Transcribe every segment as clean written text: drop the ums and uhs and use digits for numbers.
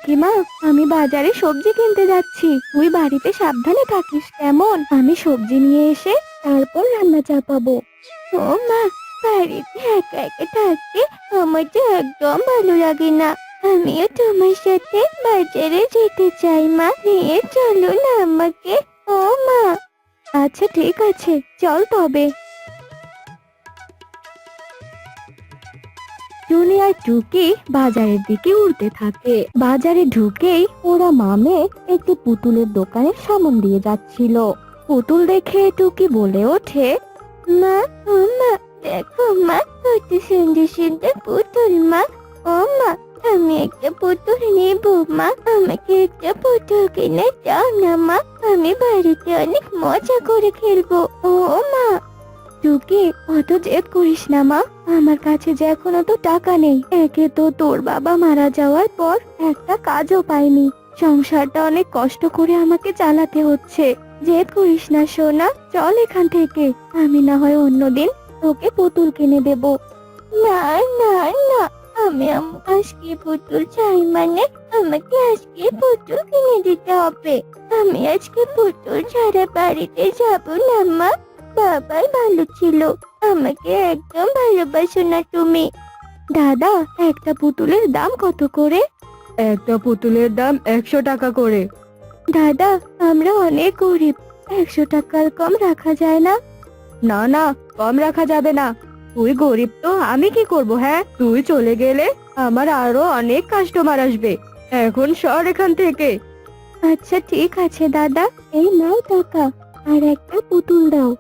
টুকিমা, আমি বাজারে সবজি কিনতে যাচ্ছি, তুই বাড়িতে সাবধানে থাকিস কেমন? আমি সবজি নিয়ে এসে তারপর রান্না চাপাবো। ও মা, বাড়িতে একা একা থাকতে আমার তো একদম ভালো লাগে না। আমিও তোমার সাথে বাজারে যেতে চাই মা, নিয়ে চলো না আমাকে। ও মা। আচ্ছা ঠিক আছে, চল তবে। টুনি আর টুকি বাজারের দিকে উড়তে থাকে। বাজারে ঢুকেই ওরা মামে একটি পুতুলের দোকানের সামন দিয়ে যাচ্ছিল। পুতুল দেখে টুকি বলে ওঠে, মা, ও মা, দেখো মা, কত সুন্দর সুন্দর পুতুল মা। ও মা, আমি একটা পুতুল নেব মা, আমাকে একটা পুতুল কিনে দাও না মা, আমি বাড়িতে অনেক মজা করে খেলবো। ও মা। টুকি, অত জেদ করিস না মা, আমার কাছে যে এখনো তো টাকা নেই। একে তো তোর বাবা মারা যাওয়ার পর একটা কাজও পাইনি, সংসারটা অনেক কষ্ট করে আমাকে চালাতে হচ্ছে। জেদ করিস না সোনা, চল এখান থেকে, আমি না হয় অন্যদিন তোকে পুতুল কিনে দেব। না না না, আমি আজকে পুতুল চাই মানে আমাকে আজকে পুতুল কিনে দিতে হবে। আমি আজকে পুতুল ছাড়া বাড়িতে যাব না মা। বাবাই ভালো ছিল, আমাকে একদম ভালোবাসো না তুমি। দাদা, একটা পুতুলের দাম কত করে? একটা পুতুলের দাম 100 টাকা করে। দাদা, আমরা অনেক গরিব, 100 টাকার কম রাখা যায় না? না না, কম রাখা যাবে না। তুই গরিব তো আমি কি করব? হ্যাঁ, তুই চলে গেলে আমার আরো অনেক কাস্টমার আসবে। এখন সর এখান থেকে। আচ্ছা ঠিক আছে দাদা, এই নাও টাকা, আর একটা পুতুল দাও।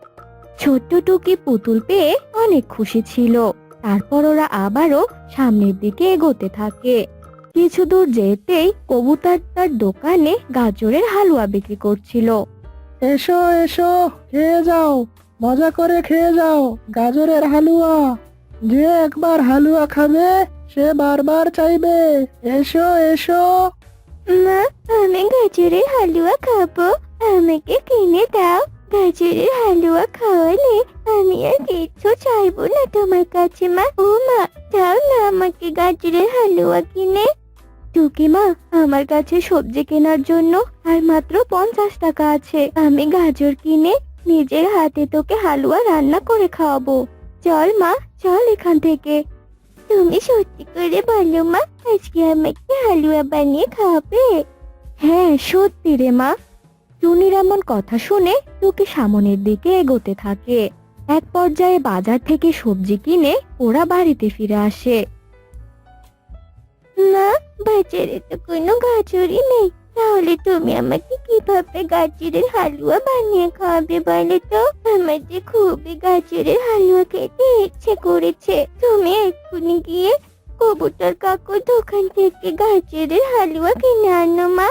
ছোট্ট টুকি পুতুল পেয়ে অনেক খুশি ছিল। তারপর ওরা আবারও সামনের দিকে এগোতে থাকে। কিছু দূর যেতেই কবুতর তার দোকানে গাজরের হালুয়া বিক্রি করছিল। এসো এসো, খেয়ে যাও, মজা করে খেয়ে যাও গাজরের হালুয়া। যে একবার হালুয়া খাবে সে বারবার চাইবে। এসো এসো। মা, আমি গাজরের হালুয়া খাবো, আমাকে কিনে দাও। গাজরের হালুয়া খাওয়ালে আমি আর কিচ্ছু চাইবো না তোমার কাছে মা। ও মা, দাও না আমাকে গাজরের হালুয়া কিনে। টুকি মা, আমার কাছে সবজি কেনার জন্য আর মাত্র 50 টাকা আছে। আমি গাজর কিনে নিজের হাতে তোকে হালুয়া রান্না করে খাওয়াবো। চল মা, চল এখান থেকে। তুমি সত্যি করে বলো মা, আজকে আমাকে হালুয়া বানিয়ে খাওয়াবে? হ্যাঁ সত্যি রে মা। টুনির এমন কথা শুনে টুকি সামনের দিকে এগোতে থাকে। এক পর্যায়ে বাজার থেকে সবজি কিনে ওরা বাড়িতে ফিরে আসে। না, বাজারে তো কোনো গাজরই নেই, তাহলে তুমি আমাকে কিভাবে গাজরের হালুয়া বানিয়ে খাওয়াবে বলো তো? আমার যে খুবই গাজরের হালুয়া খেতে ইচ্ছে করেছে। তুমি এক্ষুনি গিয়ে কবুতর কাকুর দোকান থেকে গাজরের হালুয়া কিনে আনো মা।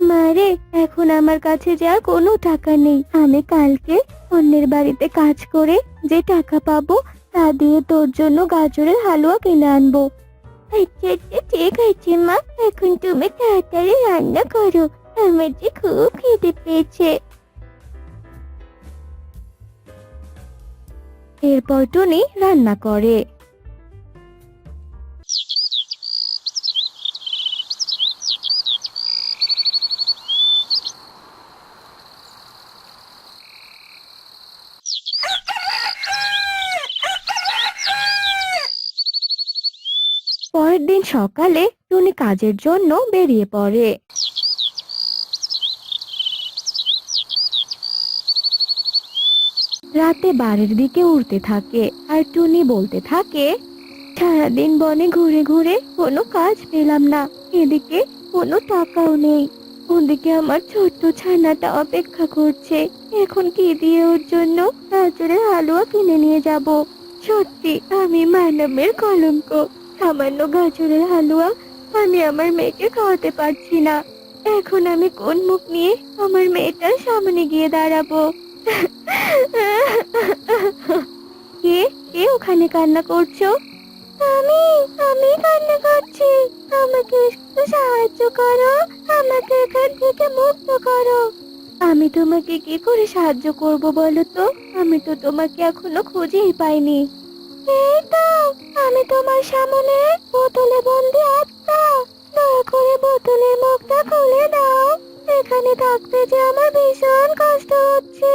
মারে, এখন আমার কাছে যে আর কোনো টাকা নেই। আমি কালকে অন্যের বাড়িতে কাজ করে যে টাকা পাবো তা দিয়ে তোর জন্য গাজরের হালুয়া কিনে আনবো। আচ্ছা আচ্ছা ঠিক আছে মা, এখন তুমি তাড়াতাড়ি রান্না করো, আমার যে খুব খিদে পেয়েছে। এরপর টুনি রান্না করে। পরের দিন সকালে টুনি কাজের জন্য বেরিয়ে পড়ে। রাতে বাড়ির দিকে উড়তে থাকে আর টুনি বলতে থাকে, সারাদিন বনে ঘুরে ঘুরে কোনো কাজ পেলাম না, এদিকে কোনো টাকাও নেই, ওদিকে আমার ছোট্ট ছানাটা অপেক্ষা করছে। এখন কি দিয়ে ওর জন্য গাজরের হালুয়া কিনে নিয়ে যাব? সত্যি আমি মানবের কলঙ্ক। সামান্য গাজরের হালুয়া আমি আমার মেয়েকে খাওয়াতে পারছি না। এখন আমি কোন মুখ নিয়ে আমার মেয়েটার সামনে গিয়ে দাঁড়াবো? কে কে ওখানে কান্না করছো? আমি আমি কান্না করছি, আমাকে একটু সাহায্য করো, আমাকে এখান থেকে মুক্ত করো। আমি তোমাকে কি করে সাহায্য করব বলো তো? আমি তো তোমাকে এখনো খুঁজেই পাইনি। এই তো, আমি তোমার সামনে বোতলে বন্দি আত্মা, দয়া করে বোতলের মুখটা খুলে দাও। এখানে থাকতে যে আমার ভীষণ কষ্ট হচ্ছে।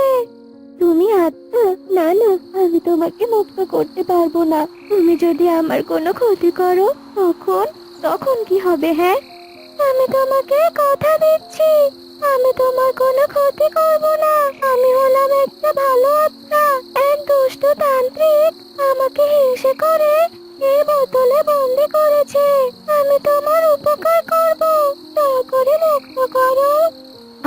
তুমি আত্মা? না না, আমি তোমাকে মুক্ত করতে পারবো না। তুমি যদি আমার কোনো ক্ষতি করো তখন তখন কি হবে? হ্যাঁ, আমি তোমাকে কথা দিচ্ছি, আমি তোমার কোনো ক্ষতি করব না। আমি হলাম একটা ভালো আত্মা। এক দুষ্ট তান্ত্রিক আমাকে হিংসে করে এই বোতলে বন্দি করেছে। আমি তোমার উপকার করব, দয়া করে মুক্ত করো।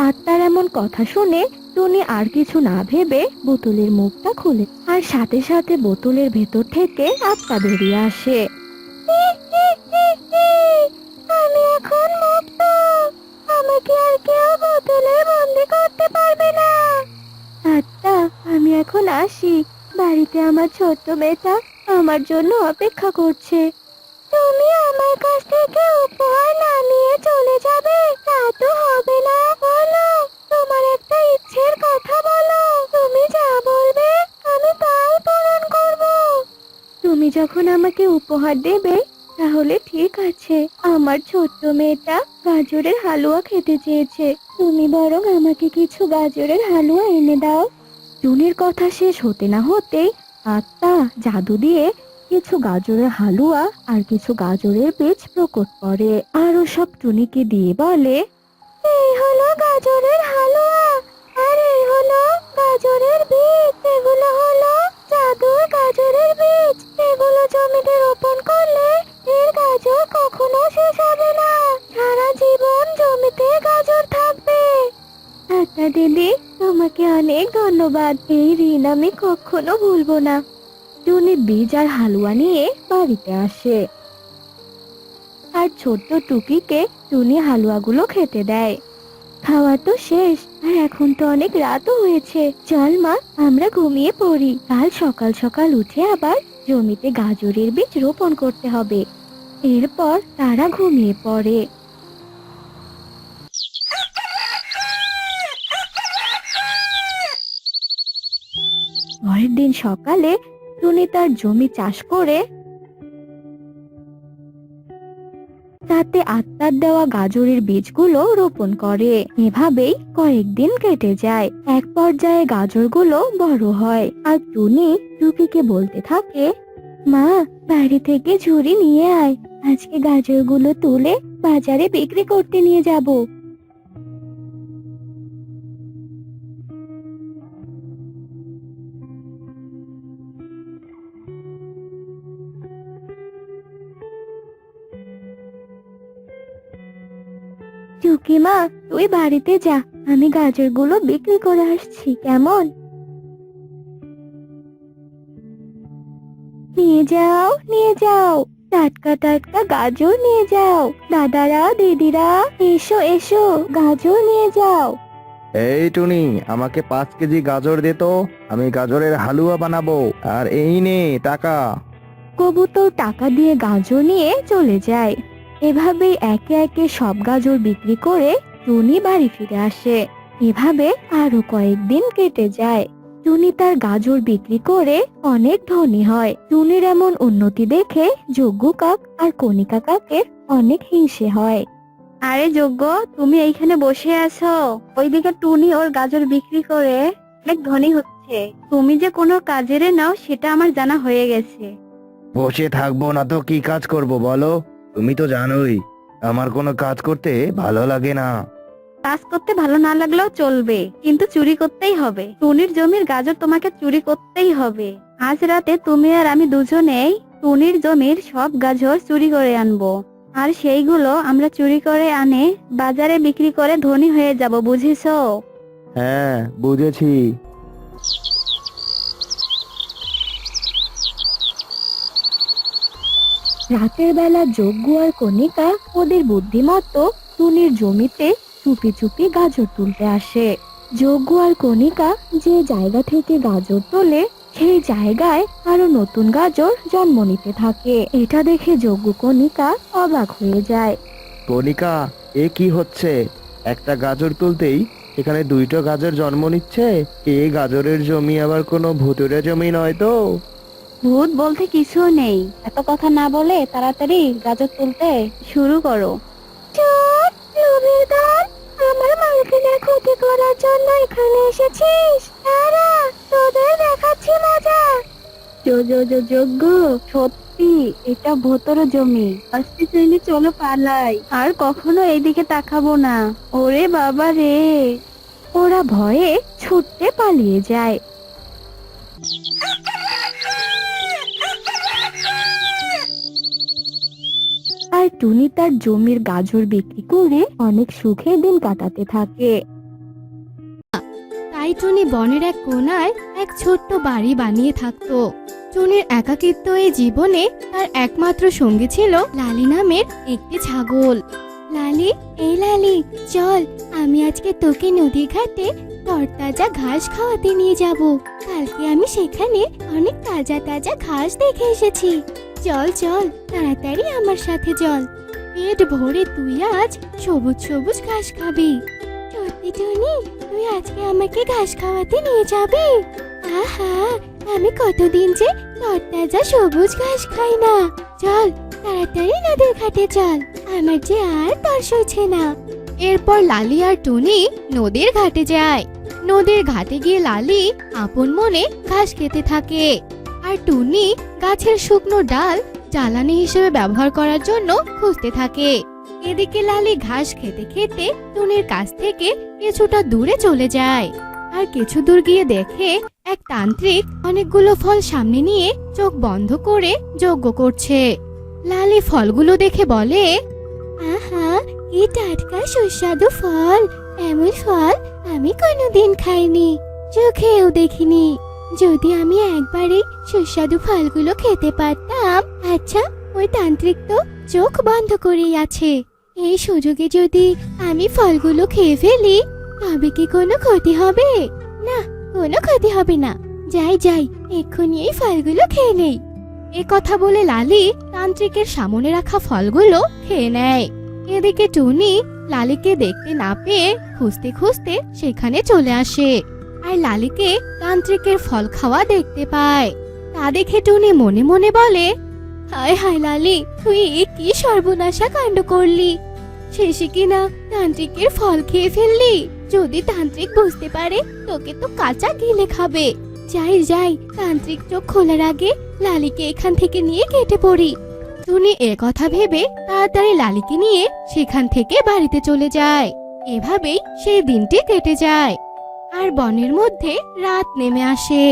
আত্মার এমন কথা শুনে টুনি আর কিছু না ভেবে বোতলের মুখটা খুলে, আর সাথে সাথে বোতলের ভেতর থেকে আত্মা বেরিয়ে আসে। আমি এখন মুক্ত, আমাকে আর কেউ বোতলে বন্দি করতে পারবে না। আত্মা, আমি এখন আসি। বাড়িতে আমার ছোট্ট মেয়েটা আমার জন্য অপেক্ষা করছে। তুমি আমার কাছ থেকে উপহার না নিয়ে চলে যাবে? তা তো হবে না। বলো, তোমার একটা ইচ্ছের কথা বলো। তুমি যা বলবে আমি তাই পূরণ করব। তুমি যখন আমাকে উপহার দেবে তাহলে ঠিক আছে। আমার ছোট্ট মেয়েটা গাজরের হালুয়া খেতে চেয়েছে, তুমি বরং আমাকে কিছু গাজরের হালুয়া এনে দাও। টুনির কথা শেষ হতে না হতেই আত্মা জাদু দিয়ে কিছু গাজরের হালুয়া আর কিছু গাজরের বীজ প্রকট করে, আর সব টুনিকে দিয়ে বলে, এই হলো গাজরের হালুয়া, আর এই হলো গাজরের বীজ। এগুলো হলো জাদুর গাজরের বীজ। এগুলো জমিতে রোপণ করলে এর গাজর কখনো শেষ হবে না। সারা জীবন জমিতে গাজর থাকবে। আচ্ছা দিদি, তোমাকে অনেক ধন্যবাদ। এই ঋণ আমি কখনো ভুলবো না। টুনি বীজ আর হালুয়া নিয়ে বাড়িতে আসে, আর ছোট্ট টুকিকে টুনি হালুয়াগুলো খেতে দেয়। খাওয়া তো শেষ, আর এখন তো অনেক রাতও হয়েছে। চল মা, আমরা ঘুমিয়ে পড়ি। কাল সকাল সকাল উঠে আবার জমিতে গাজরের বীজ রোপণ করতে হবে। এরপর তারা ঘুমিয়ে পড়ে। পরের দিন সকালে টুনি তার জমি চাষ করে তাতে আত্মার দেওয়া গাজরের বীজগুলো রোপণ করে। এভাবেই কয়েকদিন কেটে যায়। এক পর্যায়ে গাজরগুলো বড় হয়, আর টুনি টুকিকে বলতে থাকে, মা, বাড়ি থেকে ঝুড়ি নিয়ে আয়। আজকে গাজরগুলো তুলে বাজারে বিক্রি করতে নিয়ে যাব। টুকি মা, তুই বাড়িতে যা, আমি গাজরগুলো বিক্রি করে আসছি, কেমন? নিয়ে যাও, নিয়ে যাও, টাটকা টাটকা গাজর নিয়ে যাও। দাদারা, দিদিরা, এসো এসো, গাজর নিয়ে যাও। এই টুনি, আমাকে 5 কেজি গাজর দে তো, আমি গাজরের হালুয়া বানাবো। আর এই নে টাকা। কবুতর টাকা দিয়ে গাজর নিয়ে চলে যায়। এভাবেই একে একে সব গাজর বিক্রি করে টুনি বাড়ি ফিরে আসে। এভাবে আরো কয়েকদিন কেটে যায়। টুনি তার গাজর বিক্রি করে অনেক ধনী হয়। টুনির এমন উন্নতি দেখে যজ্ঞ কাক আর কণিকা কাকের অনেক হিংসে হয়। আরে যজ্ঞ, তুমি এইখানে বসে আছো, ওইদিকে টুনি ওর গাজর বিক্রি করে অনেক ধনী হচ্ছে। তুমি যে কোনো কাজের নাও সেটা আমার জানা হয়ে গেছে। বসে থাকবো না তো কি কাজ করব বলো? তুমি তো জানোই আমার কোনো কাজ করতে ভালো লাগে না। কাজ করতে ভালো না লাগলেও চলবে, কিন্তু চুরি করতেই হবে। টুনির জমির গাজর তোমাকে চুরি করতেই হবে। আজ রাতে তুমি আর আমি দুজনেই টুনির জমির সব গাজর চুরি করে আনবো, আর সেইগুলো আমরা চুরি করে আনে বাজারে বিক্রি করে ধনী হয়ে যাব, বুঝেছো? হ্যাঁ, বুঝেছি। রাতের বেলা যজ্ঞ আর কণিকা ওদের বুদ্ধিমতো টুনির জমিতে চুপি চুপি গাজর তুলতে আসে। যজ্ঞ আর কণিকা যে জায়গা থেকে গাজর তোলে সেই জায়গায় আরো নতুন গাজর জন্ম নিতে থাকে। এটা দেখে যজ্ঞ কণিকা অবাক হয়ে যায়। কণিকা, এ কি হচ্ছে? একটা গাজর তুলতেই এখানে 2টা গাজর জন্ম নিচ্ছে। এই গাজরের জমি আবার কোনো ভুতুড়ে জমি নয় তো? ভূত বলতে কিছু নেই, এত কথা না বলে তাড়াতাড়ি গাজর তুলতে শুরু করো। জন্য এখানে এসেছিস? দাঁড়া, তোদের দেখাচ্ছি মজা। যোগ্য, সত্যি এটা ভোতর জমি। আজকে চাইলে চলো পালাই, আর কখনো এইদিকে তাকাবো না। ওরে বাবা রে! ওরা ভয়ে ছুটতে পালিয়ে যায়। আর টুনি তার জমির গাজর বিক্রি করে অনেক সুখে দিন কাটাতে থাকে। তাই টুনি বনের এক কোণায় এক ছোট্ট বাড়ি বানিয়ে থাকতো। টুনির একাকিত্ব এই জীবনে তার একমাত্র সঙ্গী ছিল লালি নামের একটি ছাগল। লালি, এই লালি, চল, আমি আজকে তোকে নদীর ঘাটে তরতাজা ঘাস খাওয়াতে নিয়ে যাব। কালকে আমি সেখানে অনেক তাজা তাজা ঘাস দেখে এসেছি। চল চল, তাড়াতাড়ি আমার সাথে চল। পেট ভরে তুই আজ সবুজ সবুজ ঘাস খাবি। সত্যি টুনি, তুই আজকে আমাকে ঘাস খাওয়াতে নিয়ে যাবি? আহা, আমি কতদিন যে তরতাজা সবুজ ঘাস খাই না। চল, তাড়াতাড়ি নদীর ঘাটে চল, আমার যে আর তর সইছে না। এরপর লালি আর টুনি নদীর ঘাটে যায়। নদীর ঘাটে গিয়ে লালি আপন মনে ঘাস খেতে থাকে, আর টুনি গাছের শুকনো ডাল জ্বালানি হিসেবে ব্যবহার করার জন্য খুঁজতে থাকে। এদিকে লালি ঘাস খেতে খেতে টুনির কাছ থেকে কিছুটা দূরে চলে যায়। আর কিছু দূর গিয়ে দেখে এক তান্ত্রিক অনেকগুলো ফল সামনে নিয়ে চোখ বন্ধ করে যজ্ঞ করছে। লালি ফলগুলো দেখে বলে, আহা, কি টাটকা সুস্বাদু ফল! এমন ফল আমি কোনোদিন খাইনি, চোখেও দেখিনি। যদি আমি একবারই সুস্বাদু ফলগুলো খেতে পারতাম। আচ্ছা, ওই তান্ত্রিক তো চোখ বন্ধ করেই আছে। এই সুযোগে যদি আমি ফলগুলো খেয়ে ফেলি, তবে কি কোনো ক্ষতি হবে? না, কোনো ক্ষতি হবে না। যাই যাই, এক্ষুনি এই ফলগুলো খেয়ে নেই। এ কথা বলে লালি তান্ত্রিকের সামনে রাখা ফলগুলো খেয়ে নেয়। এদিকে টুনি লালিকে দেখতে না পেয়ে খুঁজতে খুঁজতে সেখানে চলে আসে, আর লালিকে তান্ত্রিকের ফল খাওয়া দেখতে পায়। তা দেখে টুনি মনে মনে বলে, হায় হায় লালি, তুই কি সর্বনাশা কাণ্ড করলি! শেষে কিনা তান্ত্রিকের ফল খেয়ে ফেললি। যদি তান্ত্রিক বুঝতে পারে, তোকে তো কাঁচা গিলে খাবে। যাই যাই, তান্ত্রিক চোখ খোলার আগে লালিকে এখান থেকে নিয়ে কেটে পড়ি। টুনি এ কথা ভেবে তাড়াতাড়ি লালিকে নিয়ে সেখান থেকে বাড়িতে চলে যায়। এভাবেই সেই দিনটি কেটে যায়। আর বনের মধ্যে রাত নেমে আসে।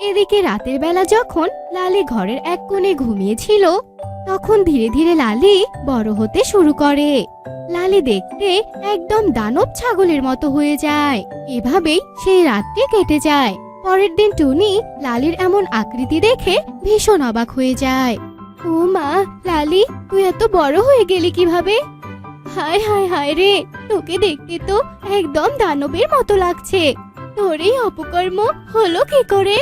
এদিকে রাতের বেলা যখন লালি ঘরের এক কোণে ঘুমিয়েছিল, তখন ধীরে ধীরে লালি বড় হতে শুরু করে। লালি দেখতে একদম দানব ছাগলের মতো হয়ে যায়। এভাবেই সেই রাতটি কেটে যায়। পরের দিন টুনি লালির এমন আকৃতি দেখে ভীষণ অবাক হয়ে যায়। ও মা, লালি, তুই এত বড় হয়ে গেলি কিভাবে? হায় হায় হায় রে, তোকে দেখতে তো একদম দানবের মতো লাগছে। তোর এই অপকর্ম হলো কি করে?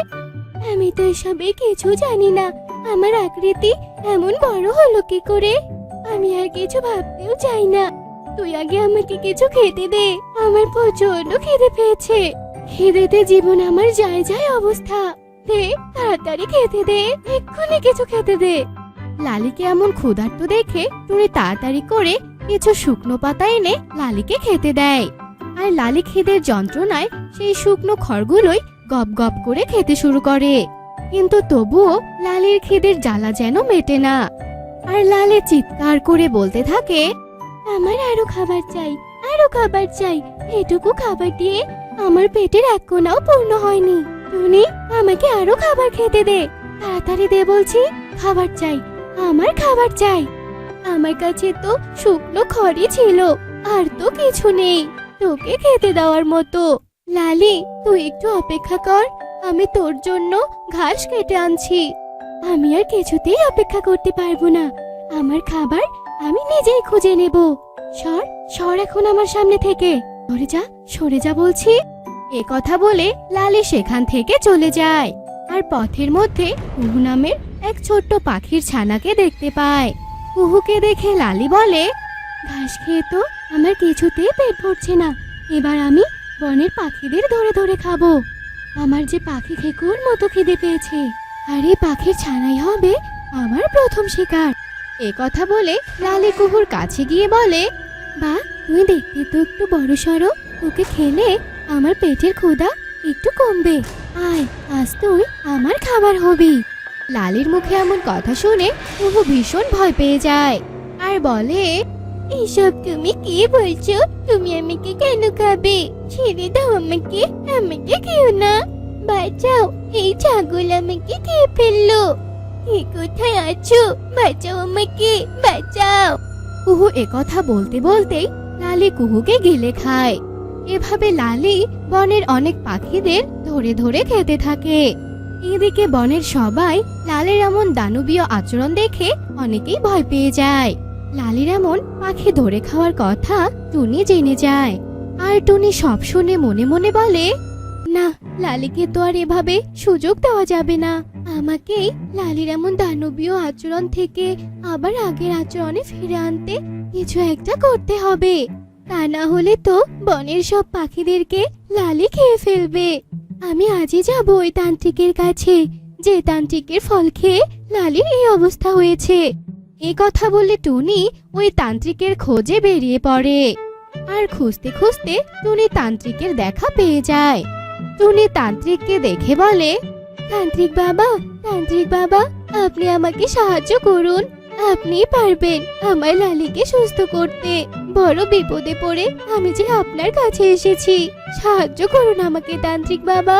আমি তো এসবে কিছু জানি না। আমার আকৃতি এমন বড় হলো কি করে? আমি আর কিছু ভাবতেও চাই না। তুই আগে আমাকে কিছু খেতে দে, আমার প্রচন্ড খিদে পেয়েছে। খিদেতে জীবন আমার যায় যায় অবস্থা। দে, তাড়াতাড়ি খেতে দে, এক্ষুনি কিছু খেতে দে। লালিকে এমন ক্ষুধার্ত দেখে টুনি তাড়াতাড়ি করে কিছু শুকনো পাতা এনে লালিকে খেতে দেয়। আর লালি খিদের যন্ত্রণায় সেই শুকনো খড়গুলোই গপ গপ করে খেতে শুরু করে। কিন্তু তবুও লালির খিদের জ্বালা যেন মেটে না। আর লালি চিৎকার করে বলতে থাকে, আমার আরো খাবার চাই, আরো খাবার চাই। এটুকু খাবার দিয়ে আমার পেটের এক কোণাও পূর্ণ হয়নি। টুনি, আমাকে আরো খাবার খেতে দে, তাড়াতাড়ি দে বলছি। খাবার চাই, আমার খাবার চাই। আমার কাছে তো শুকনো খড়ই ছিল, আর তো কিছু নেই তোকে খেতে দেওয়ার মতো। লালি, তুই একটু অপেক্ষা কর, আমি তোর জন্য ঘাস কেটে আনছি। আমি আর কিছুতেই অপেক্ষা করতে পারবো না। আমার খাবার আমি নিজেই খুঁজে নেব। সর সর এখন আমার সামনে থেকে, সরে যা বলছি। এ কথা বলে লালি সেখান থেকে চলে যায়। আর পথের মধ্যে কুহু নামের এক ছোট্ট পাখির ছানাকে দেখতে পায়। কুহুকে দেখে লালি বলে, ঘাস খেয়ে তো আমার কিছুতেই পেট ভরছে না। এবার আমি বনের পাখিদের ধরে ধরে খাবো। আমার যে পাখি খেকুর মতো খিদে পেয়েছে, আর এই পাখির ছানাই হবে আমার প্রথম শিকার। এ কথা বলে লালি কুহুর কাছে গিয়ে বলে, বা তুই দেখতে তো একটু বড় সড়ো, তোকে খেলে আমার পেটের ক্ষুধা একটু কমবে। আয়, আজ তুই আমার খাবার হবি। লালির মুখে এমন কথা শুনে কুহু ভীষণ ভয় পেয়ে যায় আর বলে, এসব তুমি কি বলছো? তুমি আমাকে কেন খাবে? ছেড়ে দাও আমাকে, আমাকে খেও না। বাঁচাও, এই ছাগল আমাকে খেয়ে ফেললো। কে কোথায় আছো? বাঁচাও আমাকে, বাঁচাও। কুহু একথা বলতে বলতেই লালি কুহুকে গিলে খায়। এভাবে লালি বনের অনেক পাখিদের ধরে ধরে খেতে থাকে। এদিকে বনের সবাই লালের এমন দানবীয় আচরণ দেখে অনেকেই ভয় পেয়ে যায়। লালির এমন পাখি ধরে খাওয়ার কথা টুনি জেনে যায় আর টুনি সব শুনে মনে মনে বলে, না, লালিকে তো আর এভাবে সুযোগ দেওয়া যাবে না। আমাকেই লালির এমন দানবীয় আচরণ থেকে আবার আগের আচরণে ফিরে আনতে কিছু একটা করতে হবে। তা না হলে তো বনের সব পাখিদেরকে লালি খেয়ে ফেলবে। আমি আজই যাব ওই তান্ত্রিকের কাছে, যে তান্ত্রিকের ফল খেয়ে লালির এই অবস্থা হয়েছে। এই কথা বলে টুনি ওই তান্ত্রিকের খোঁজে বেরিয়ে পড়ে আর খুঁজতে খুঁজতে টুনি তান্ত্রিকের দেখা পেয়ে যায়। টুনি তান্ত্রিককে দেখে বলে, তান্ত্রিক বাবা, আপনি আমাকে সাহায্য করুন। আপনিই পারবেন আমার লালিকে সুস্থ করতে। বড় বিপদে পড়ে আমি যে আপনার কাছে এসেছি, সাহায্য করুন আমাকে তান্ত্রিক বাবা।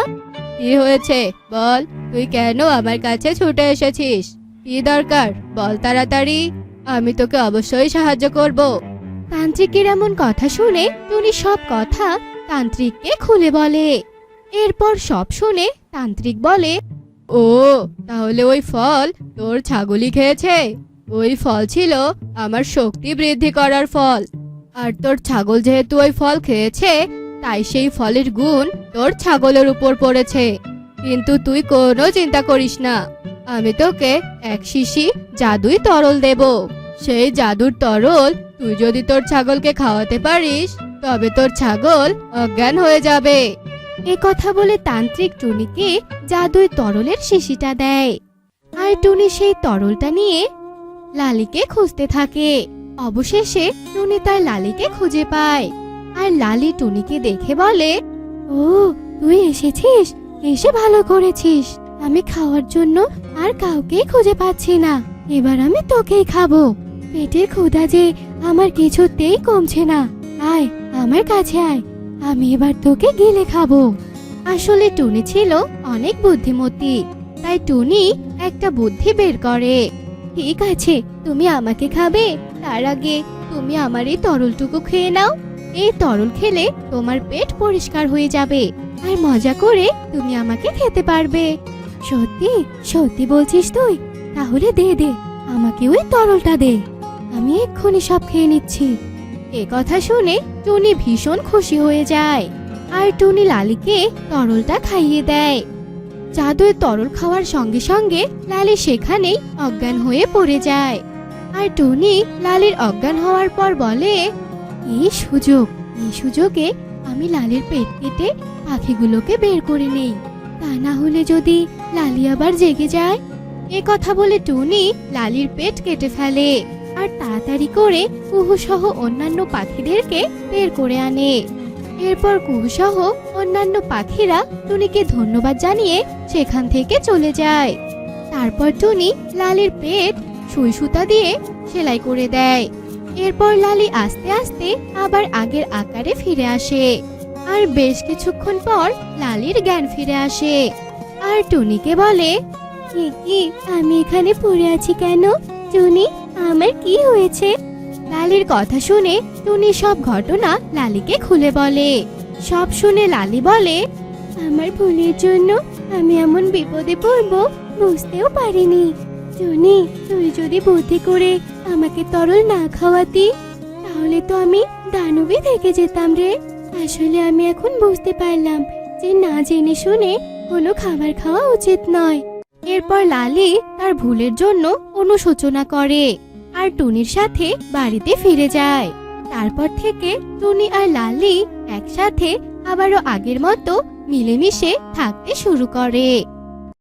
কি হয়েছে বল, তুই কেন আমার কাছে ছুটে এসেছিস? কি দরকার বল তাড়াতাড়ি, আমি তোকে অবশ্যই সাহায্য করব। তান্ত্রিকের এমন কথা শুনে টুনি সব কথা তান্ত্রিককে খুলে বলে। এরপর সব শুনে তান্ত্রিক বলে, ও তাহলে ওই ফল তোর ছাগলই খেয়েছে? ওই ফল ছিল আমার শক্তি বৃদ্ধি করার ফল, আর তোর ছাগল যেহেতু ওই ফল খেয়েছে তাই সেই ফলের গুণ তোর ছাগলের উপর পড়েছে। কিন্তু তুই কোনো চিন্তা করিস না, আমি তোকে এক শিশি জাদুই তরল দেব। সেই জাদুর তরল তুই যদি তোর ছাগলকে খাওয়াতে পারিস তবে তোর ছাগল অজ্ঞান হয়ে যাবে। এ কথা বলে তান্ত্রিক টুনিকে জাদুই তরলের শিশিটা দেয় আর টুনি সেই তরলটা নিয়ে লালিকে খুঁজতে থাকে। অবশেষে টুনি তার লালিকে খুঁজে পায় আর লালি টুনিকে দেখে বলে, ও তুই এসেছিস, এসে ভালো করেছিস। আমি খাওয়ার জন্য আর কাউকেই খুঁজে পাচ্ছি না, এবার আমি তোকেই খাবো। পেটের ক্ষুধা যে আমার কিছুতেই কমছে না। আয় আমার কাছে আয়, আমি এবার তোকে গিলে খাবো। আসলে টুনি ছিল অনেক বুদ্ধিমতী, তাই টুনি একটা বুদ্ধি বের করে। ঠিক আছে, তুমি আমাকে খাবে, তার আগে তুমি আমার এই তরলটুকু খেয়ে নাও। এই তরল খেলে তোমার পেট পরিষ্কার হয়ে যাবে আর মজা করে তুমি আমাকে খেতে পারবে। সত্যি সত্যি বলছিস তুই? তাহলে দে দে, আমাকে ওই তরলটা দে, আমি এক্ষুনি সব খেয়ে নিচ্ছি। এ কথা শুনে টুনি ভীষণ খুশি হয়ে যায় আর টুনি লালিকে তরলটা খাইয়ে দেয়। জাদুর তরল খাওয়ার সঙ্গে সঙ্গে লালি সেখানেই অজ্ঞান হয়ে পড়ে যায় আর টুনি লালির অজ্ঞান হওয়ার পর বলে, এই সুযোগে আমি লালির পেট কেটে পাখিগুলোকে বের করে নেই, তা না হলে যদি লালি আবার জেগে যায়। এ কথা বলে টুনি লালির পেট কেটে ফেলে আর তাড়াতাড়ি করে কুহু সহ অন্যান্য পাখিদেরকে বের করে আনে। এরপর কুহু সহ অন্যান্য পাখিরা টুনিকে ধন্যবাদ জানিয়ে সেখান থেকে চলে যায়। তারপর টুনি লালির পেট সুই সুতা দিয়ে সেলাই করে দেয়। এরপর লালি আস্তে আস্তে আবার আগের আকারে ফিরে আসে আর বেশ কিছুক্ষণ পর লালির জ্ঞান ফিরে আসে আর টুনিকে বলে, কি আমি এখানে পড়ে আছি কেন? টুনি, আমার কি হয়েছে? লালির কথা শুনে টুনি সব ঘটনা লালিকে খুলে বলে। সব শুনে লালি বলে, আমার ভুলের জন্য আমি এমন বিপদে পড়ব বুঝতেও পারিনি। টুনি, তুই যদি বুদ্ধি করে আমাকে তরল না খাওয়াতি তাহলে তো আমি দানবী থেকে যেতাম রে। আসলে আমি এখন বুঝতে পারলাম যে না জেনে শুনে কোনো খাবার খাওয়া উচিত নয়। এরপর লালি তার ভুলের জন্য অনুশোচনা করে আর টুনির সাথে বাড়িতে ফিরে যায়। তারপর থেকে টুনি আর লালি একসাথে আবারও আগের মতো মিলেমিশে থাকতে শুরু করে।